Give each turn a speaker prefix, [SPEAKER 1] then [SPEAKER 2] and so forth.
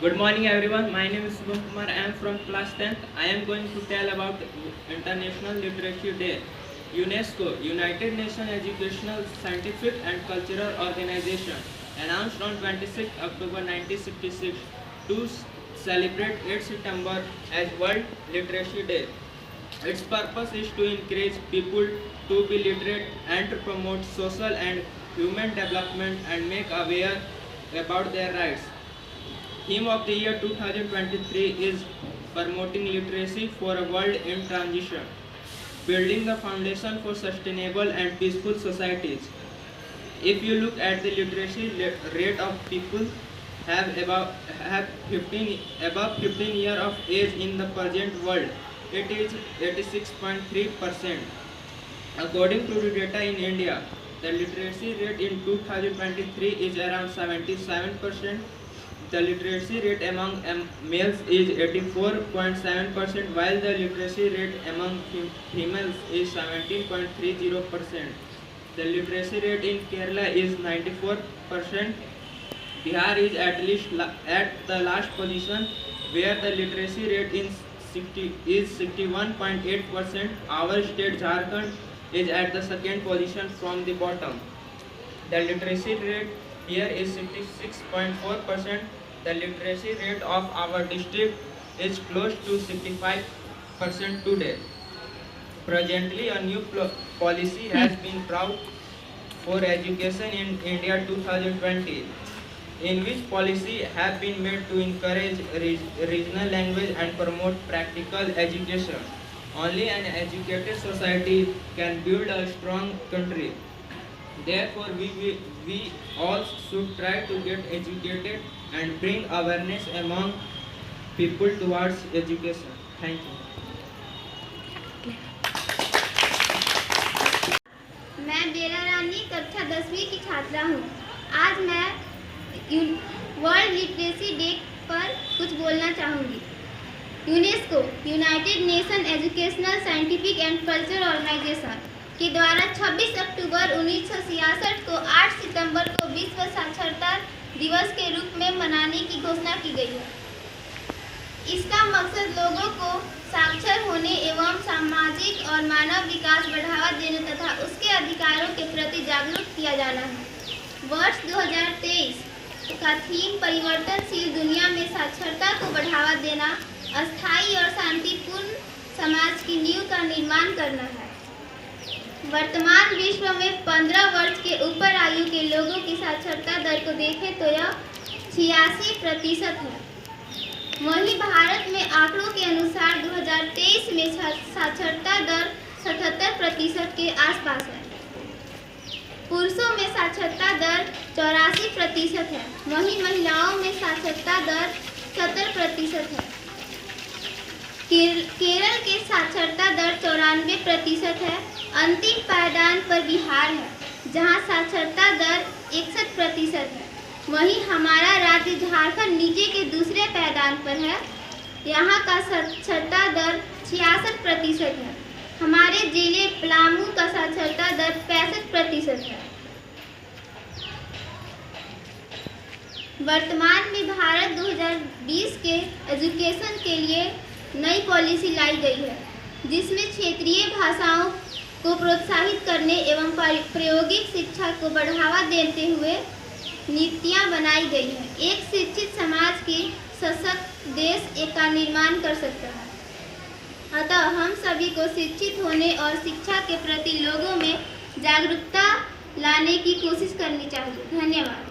[SPEAKER 1] Good morning everyone. My name is Subham Kumar. I am from class 10th. I am going to tell about International Literacy Day. UNESCO, United Nations Educational, Scientific and Cultural Organization, announced on 26 October 1966 to celebrate 8 September as World Literacy Day. Its purpose is to encourage people to be literate and to promote social and human development and make aware about their rights. Theme of the year 2023 is promoting literacy for a world in transition, building the foundation for sustainable and peaceful societies. If you look at the literacy rate of people have 15 years of age in the present world, it is 86.3%. According to the data in India, the literacy rate in 2023 is around 77%. The literacy rate among males is 84.7%, while the literacy rate among females is 17.30%. The literacy rate in Kerala is 94%. Bihar is at the last position, where the literacy rate is 61.8%. Our state Jharkhand is at the second position from the bottom. The literacy rate here is 66.4%. The literacy rate of our district is close to 65% today. Presently, a new policy has been brought for education in India 2020, in which policy have been made to encourage regional language and promote practical education. Only an educated society can build a strong country. Therefore, we all should try to get educated and bring awareness among people towards education. Thank you.
[SPEAKER 2] मैं बेला रानी कक्षा 10वीं की छात्रा हूँ। आज मैं world literacy day पर कुछ बोलना चाहूँगी। UNESCO, United Nation Educational, Scientific and Cultural Organization के द्वारा 26 अक्टूबर 1966 को 8 सितंबर को विश्व साक्षरता दिवस के रूप में मनाने की घोषणा की गई है। इसका मकसद लोगों को साक्षर होने एवं सामाजिक और मानव विकास बढ़ावा देने तथा उसके अधिकारों के प्रति जागरूक किया जाना है। वर्ष 2023 का थीम परिवर्तनशील दुनिया में साक्षरता को बढ़ावा देना, अस्थायी और शांतिपूर्ण समाज की नींव का निर्माण करना है। वर्तमान विश्व में 15 वर्ष के ऊपर आयु के लोगों की साक्षरता दर को देखें तो यह 86% है। वहीं भारत में आंकड़ों के अनुसार 2023 में साक्षरता दर 77% के आसपास है। पुरुषों में साक्षरता दर 84% है, वहीं महिलाओं में साक्षरता दर 70% है। केरल के साक्षरता दर 94% है। अंतिम पायदान पर बिहार है, जहां साक्षरता दर 61% है। वहीं हमारा राज्य झारखंड नीचे के दूसरे पायदान पर है, यहाँ का साक्षरता दर 66% है। हमारे जिले पलामू का साक्षरता दर 65% है। वर्तमान में भारत 2020 के एजुकेशन के लिए नई पॉलिसी लाई गई है, जिसमें क्षेत्रीय भाषाओं को प्रोत्साहित करने एवं प्रायोगिक शिक्षा को बढ़ावा देते हुए नीतियाँ बनाई गई हैं। एक शिक्षित समाज की सशक्त देश का निर्माण कर सकता है। अतः हम सभी को शिक्षित होने और शिक्षा के प्रति लोगों में जागरूकता लाने की कोशिश करनी चाहिए। धन्यवाद।